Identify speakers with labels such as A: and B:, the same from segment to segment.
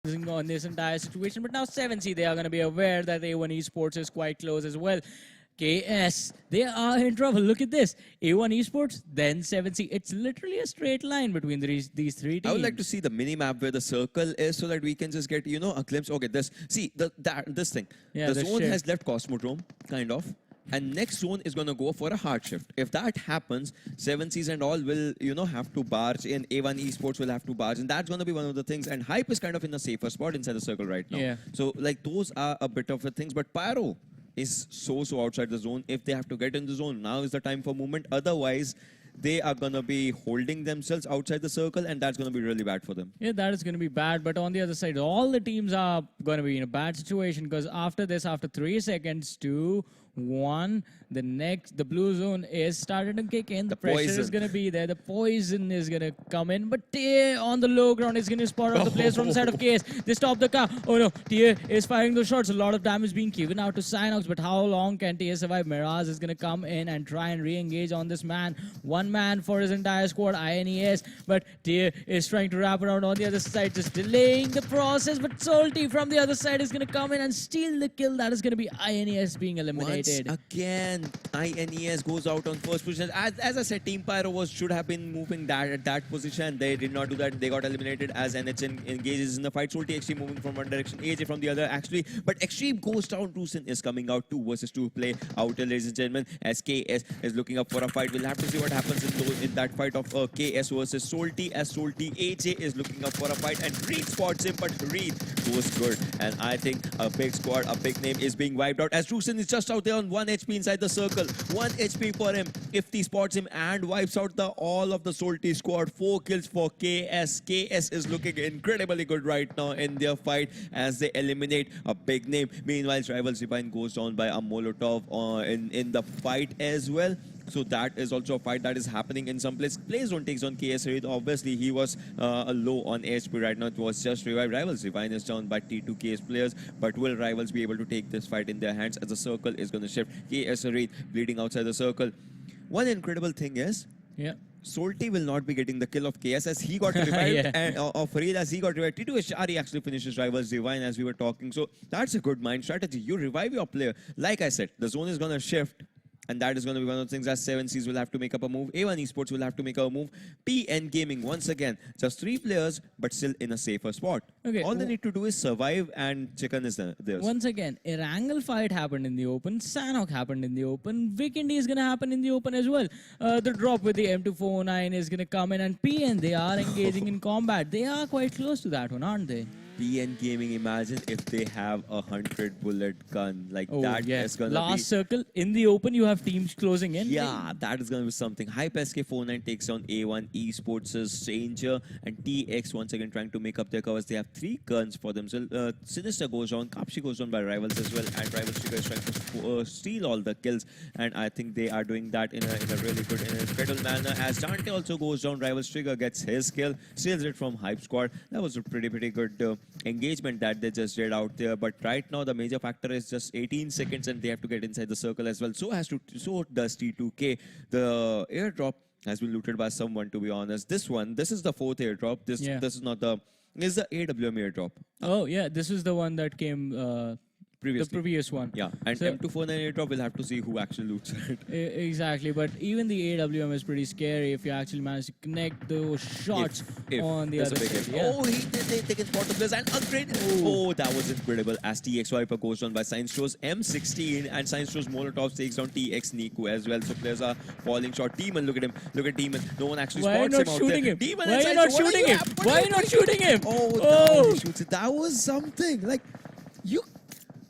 A: focusing on this entire situation. But now 7C, they are going to be aware that A1 Esports is quite close as well. KS, they are in trouble. Look at this. A1 Esports, then 7C. It's literally a straight line between these three teams.
B: I would like to see the mini-map where the circle is so that we can just get, you know, a glimpse. Okay, this thing.
A: Yeah,
B: the zone has left Cosmodrome, kind of. And next zone is going to go for a hard shift. If that happens, 7Cs and all will, you know, have to barge in. A1 Esports will have to barge. And that's going to be one of the things. And Hype is kind of in a safer spot inside the circle right now.
A: Yeah.
B: So, like, those are a bit of the things. But Pyro is so outside the zone. If they have to get in the zone, now is the time for movement. Otherwise, they are going to be holding themselves outside the circle, and that's going to be really bad for them.
A: Yeah, that is going to be bad. But on the other side, all the teams are going to be in a bad situation because after this, after 3 seconds, 2, 1, the blue zone is starting to kick in. The pressure is going to be there. The poison is going to come in. But Tia on the low ground is going to spot out the players from the side of KS. They stop the car. Oh no, Tia is firing those shots. A lot of damage being given out to Sanhok. But how long can Tia survive? Mirage is going to come in and try and re-engage on this man. One man for his entire squad, INES. But Tia is trying to wrap around on the other side, just delaying the process. But Salty from the other side is going to come in and steal the kill. That is going to be INES being eliminated.
B: Once again, INES goes out on first position. As I said, Team Pyro should have been moving at that position. They did not do that. They got eliminated as NHN engages in the fight. Salty Xtreme moving from one direction, AJ from the other, actually. But Xtreme goes down. Rusin is coming out 2 versus 2 play out, ladies and gentlemen. As KS is looking up for a fight. We'll have to see what happens in that fight of KS versus Salty. As Salty, AJ is looking up for a fight and Reed spots him, but Reed goes good. And I think a big squad, a big name is being wiped out as Rusin is just out there on 1 HP inside the circle. 1 HP for him. If he spots him and wipes out all of the Salty squad. 4 kills for KS. KS is looking incredibly good right now in their fight as they eliminate a big name. Meanwhile, Rivals Divine goes down by a Molotov in the fight as well. So that is also a fight that is happening in some place. Playzone takes on KS Raid. Obviously, he was low on HP right now. It was just revived. Rivals Divine is down by T2 KS players. But will Rivals be able to take this fight in their hands as the circle is going to shift? KS Raid bleeding outside the circle. One incredible thing is, Salty will not be getting the kill of KS as he got revived and of Raid as he got revived. T2 Shari actually finishes Rivals Divine as we were talking. So that's a good mind strategy. You revive your player. Like I said, the zone is going to shift. And that is going to be one of the things that 7Cs will have to make up a move. A1 Esports will have to make a move. PN Gaming, once again, just 3 players, but still in a safer spot. Okay, all they need to do is survive, and chicken is theirs.
A: Once again, Erangel fight happened in the open. Sanhok happened in the open. Vikendi is going to happen in the open as well. The drop with the M2409 is going to come in. And PN, they are engaging in combat. They are quite close to that one, aren't they?
B: PN Gaming, imagine if they have a 100-bullet gun. Like, that is going to be...
A: Last circle, in the open, you have teams closing in.
B: Yeah, that is going to be something. Hype SK49 takes down A1 Esports' Stranger, and TX once again trying to make up their covers. They have 3 guns for themselves. Sinister goes down, Kapshi goes down by Rivals as well, and Rivals Trigger is trying to steal all the kills, and I think they are doing that in a really good, in a incredible manner. As Dante also goes down, Rivals Trigger gets his kill, steals it from Hype Squad. That was a pretty good engagement that they just did out there, but right now the major factor is just 18 seconds and they have to get inside the circle as well. So does T2K. The airdrop has been looted by someone, to be honest. This is the 4th airdrop. This is not the... This is the AWM airdrop.
A: Oh yeah, this is the one that came... The previous one.
B: Yeah, and so, M249 airdrop, we'll have to see who actually loots it.
A: Exactly, but even the AWM is pretty scary if you actually manage to connect those shots on the other side.
B: Yeah. Oh, they can spot the players and upgrade. Oh, that was incredible. As TX Viper goes down by Science Show's M16 and Science Show's Molotov takes down TX Niku as well. So players are falling short. Demon, look at him. Look at Demon. No one actually spots him out there. Demon,
A: why are you not shooting him? Why are you not shooting him?
B: Oh, he shoots it. That was something. Like, you...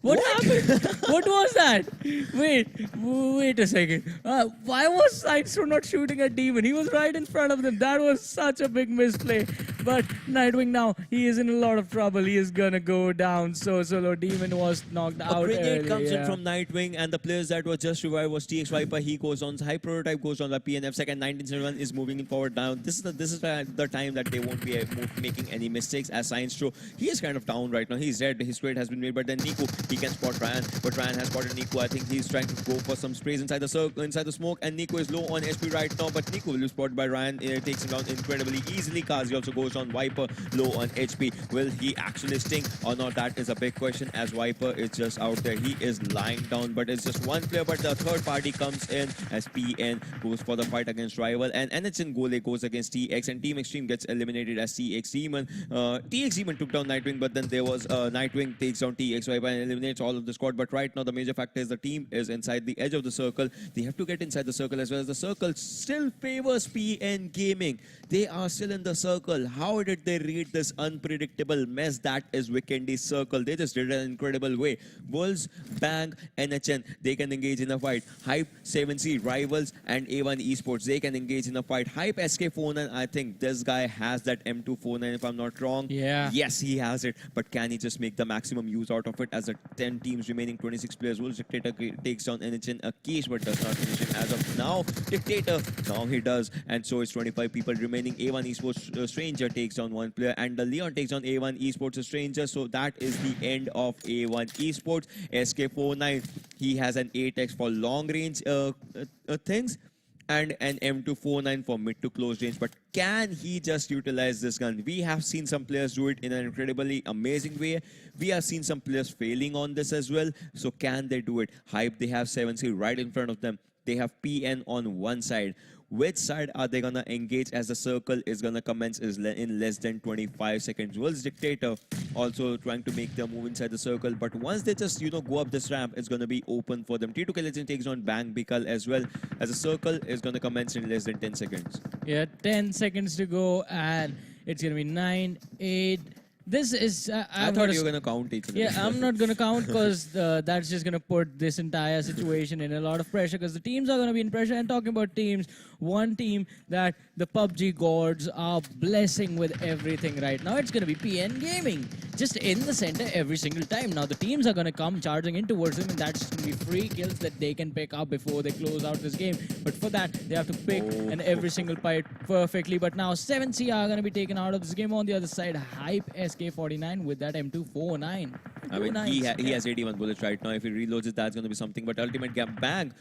A: What happened? What was that? Wait a second. Why was Sideshow not shooting at Demon? He was right in front of them. That was such a big misplay. But Nightwing now, he is in a lot of trouble. He is gonna go down so low. Demon was knocked out.
B: A grenade comes in from Nightwing, and the players that were just revived was TX Viper. He goes on. High Prototype goes on by PNF. Second, 1971 is moving forward down. This is the time that they won't be making any mistakes. As Science Show, he is kind of down right now. He's dead. His trade has been made, but then Niku, he can spot Ryan, but Ryan has spotted Niku. I think he's trying to go for some sprays inside the circle, inside the smoke, and Niku is low on HP right now, but Niku will be spotted by Ryan. It takes him down incredibly easily. Kazi also goes goes down. Viper low on HP. Will he actually sting or not? That is a big question, as Viper is just out there. He is lying down, but it's just one player. But the third party comes in as PN goes for the fight against Rival, and NHN Gole goes against TX, and Team Xtreme gets eliminated as TX Demon. TX Demon took down Nightwing, but then there was Nightwing takes down TX Viper and eliminates all of the squad. But right now, the major factor is the team is inside the edge of the circle. They have to get inside the circle, as well as the circle still favors PN Gaming. They are still in the circle. How did they read this unpredictable mess that is Vikendi's circle? They just did it in an incredible way. Wolves, Bang, NHN, they can engage in a fight. Hype, 7C, Rivals, and A1 Esports, they can engage in a fight. Hype, SK49, I think this guy has that M249 if I'm not wrong.
A: Yeah.
B: Yes, he has it. But can he just make the maximum use out of it as the 10 teams remaining, 26 players? Wolves Dictator takes down NHN Akish, but does not finish him as of now. Dictator, now he does. And so it's 25 people remaining. A1 Esports Stranger takes down one player, and the Leon takes down A1 Esports Stranger. So that is the end of A1 Esports. SK49, he has an 8x for long range things, and an M249 for mid to close range. But can he just utilize this gun? We have seen some players do it in an incredibly amazing way. We have seen some players failing on this as well. So can they do it? Hype, they have 7C right in front of them. They have PN on one side. Which side are they gonna engage as the circle is gonna commence in less than 25 seconds? Wolves Dictator also trying to make their move inside the circle, but once they just go up this ramp, it's gonna be open for them. T2K Legend takes on Bang Bikal as well, as the circle is gonna commence in less than 10 seconds.
A: Yeah, 10 seconds to go, and it's gonna be 9, 8. This is.
B: I thought you were gonna count each.
A: Yeah, I'm not gonna count because that's just gonna put this entire situation in a lot of pressure, because the teams are gonna be in pressure. And talking about teams, one team that the PUBG gods are blessing with everything right now, it's gonna be PN Gaming, just in the center every single time. Now the teams are gonna come charging in towards them, and that's gonna be free kills that they can pick up before they close out this game. But for that, they have to pick and every single fight perfectly. But now 7C are gonna be taken out of this game. On the other side, Hype SK49 with that M249.
B: I mean, he has 81 bullets right now. If he reloads it, that's going to be something. But Ultimate Gap Bang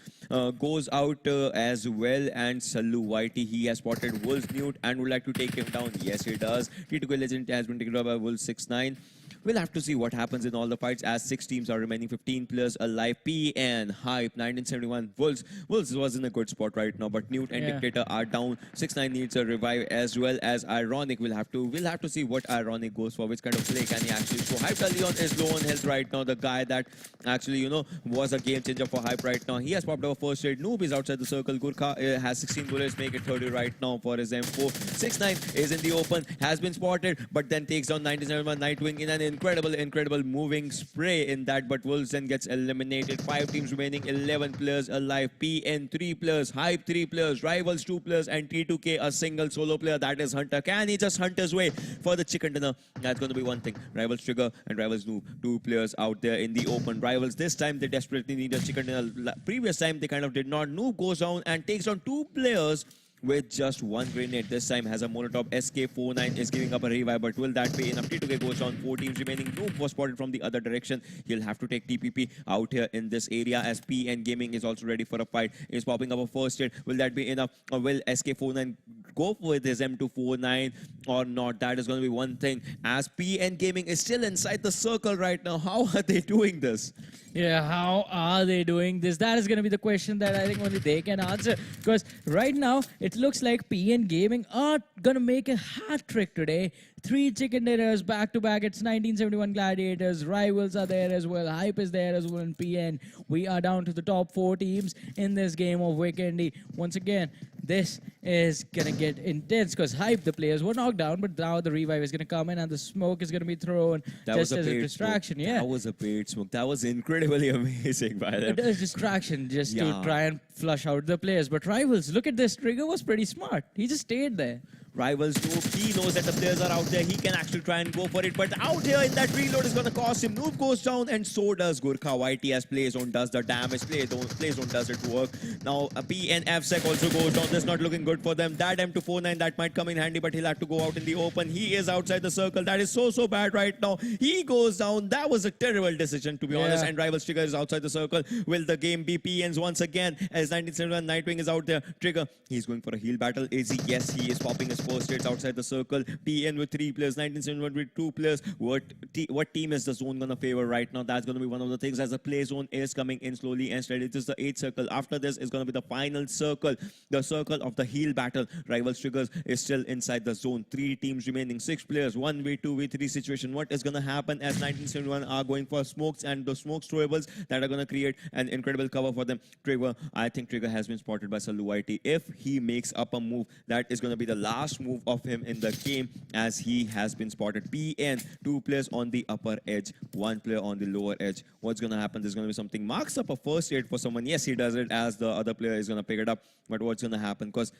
B: goes out as well. And Sallu Whitey, he has spotted Wolves Newt and would like to take him down. Yes, he does. T2K Legend has been taken out by Wolves 6-9. We'll have to see what happens in all the fights, as 6 teams are remaining, 15 players alive. PN, Hype, 1971. Wolves was in a good spot right now, but Newt and Dictator are down. 6-9 needs a revive, as well as Ironic. We'll have to see what Ironic goes for, which kind of play can he actually show. Hype Leon is low on health right now. The guy that actually, was a game changer for Hype right now. He has popped up first aid. Noob is outside the circle. Gurkha has 16 bullets, make it 30 right now for his M4. 6-9 is in the open, has been spotted, but then takes down 1971 Nightwing in an incredible moving spray in that, but Wolves then gets eliminated. 5 teams remaining, 11 players alive. PN 3 players, Hype 3 players, Rivals 2 players, and T2K a single solo player, that is Hunter. Can he just hunt his way for the chicken dinner? That's going to be one thing. Rivals Trigger and Rivals Noob, 2 players out there in the open. Rivals this time, they desperately need a chicken dinner. Previous time they kind of did not. Noob goes down and takes down 2 players with just 1 grenade. This time has a Molotov. SK49 is giving up a revive, but will that be enough? T2K goes down, 4 teams remaining. Noob was spotted from the other direction. He'll have to take TPP out here in this area, as PN Gaming is also ready for a fight. He's popping up a first hit. Will that be enough? Or will SK49 go with his M249 or not? That is going to be one thing, as PN Gaming is still inside the circle right now. How are they doing this?
A: Yeah, how are they doing this? That is going to be the question that I think only they can answer. Because right now, it looks like PN Gaming are going to make a hat trick today. 3 chicken dinners back to back. It's 1971 Gladiators. Rivals are there as well. Hype is there as well in PN. We are down to the top 4 teams in this game of Vikendi. Once again, this is going to get intense, because Hype, the players were knocked down, but now the revive is going to come in and the smoke is going to be thrown just as a distraction.
B: Smoke.
A: Yeah,
B: that was a paid smoke. That was incredibly amazing by them.
A: It is distraction just to try and flush out the players. But Rivals, look at this. Trigger was pretty smart. He just stayed there.
B: Rivals Noob, he knows that the players are out there. He can actually try and go for it. But out here in that reload is going to cost him. Noob goes down, and so does Gurkha. YTS plays on does the damage. Plays on does it work. Now PNFSec also goes down. This not looking good for them. That M249, that might come in handy, but he'll have to go out in the open. He is outside the circle. That is so bad right now. He goes down. That was a terrible decision, to be honest. And Rivals Trigger is outside the circle. Will the game be PN's once again, as 1971 Nightwing is out there? Trigger, he's going for a heal battle. Is he? Yes, he is popping his first hits outside the circle. TN with 3 players, 1971 with 2 players. What team is the zone gonna favor right now? That's gonna be one of the things, as the play zone is coming in slowly and steady. This is the 8th circle. After this is gonna be the final circle, the circle of the heal battle. Rivals Triggers is still inside the zone. 3 teams remaining, 6 players, 1v2v3 situation. What is gonna happen as 1971 are going for smokes and the smoke throwables that are gonna create an incredible cover for them. Trigger, I think Trigger has been spotted by Salu IT. If he makes up a move, that is gonna be the last move of him in the game, as he has been spotted. PN, 2 players on the upper edge, 1 player on the lower edge. What's gonna happen? There's gonna be something. Marks up a first aid for someone. Yes, he does it, as the other player is gonna pick it up. But what's gonna happen? Because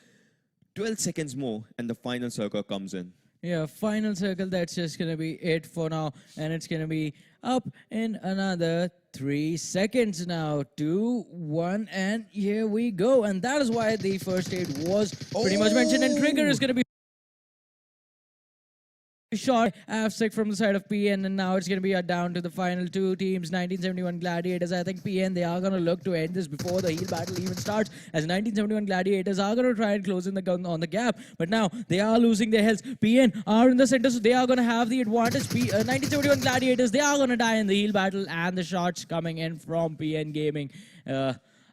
B: 12 seconds more and the final circle comes in.
A: Yeah, final circle, that's just going to be it for now. And it's going to be up in another 3 seconds now. 2, 1, and here we go. And that is why the first aid was pretty much mentioned. And Trigger is going to be shot AFSEC from the side of PN, and now it's going to be down to the final 2 teams. 1971 Gladiators. I think PN, they are going to look to end this before the heal battle even starts, as 1971 Gladiators are going to try and close in the gun on the gap, but now they are losing their health. PN are in the center, so they are going to have the advantage. 1971 Gladiators, they are going to die in the heal battle, and the shots coming in from PN Gaming.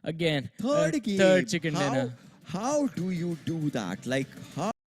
A: Again,
B: Third game.
A: third chicken dinner.
B: How do you do that? Like, how?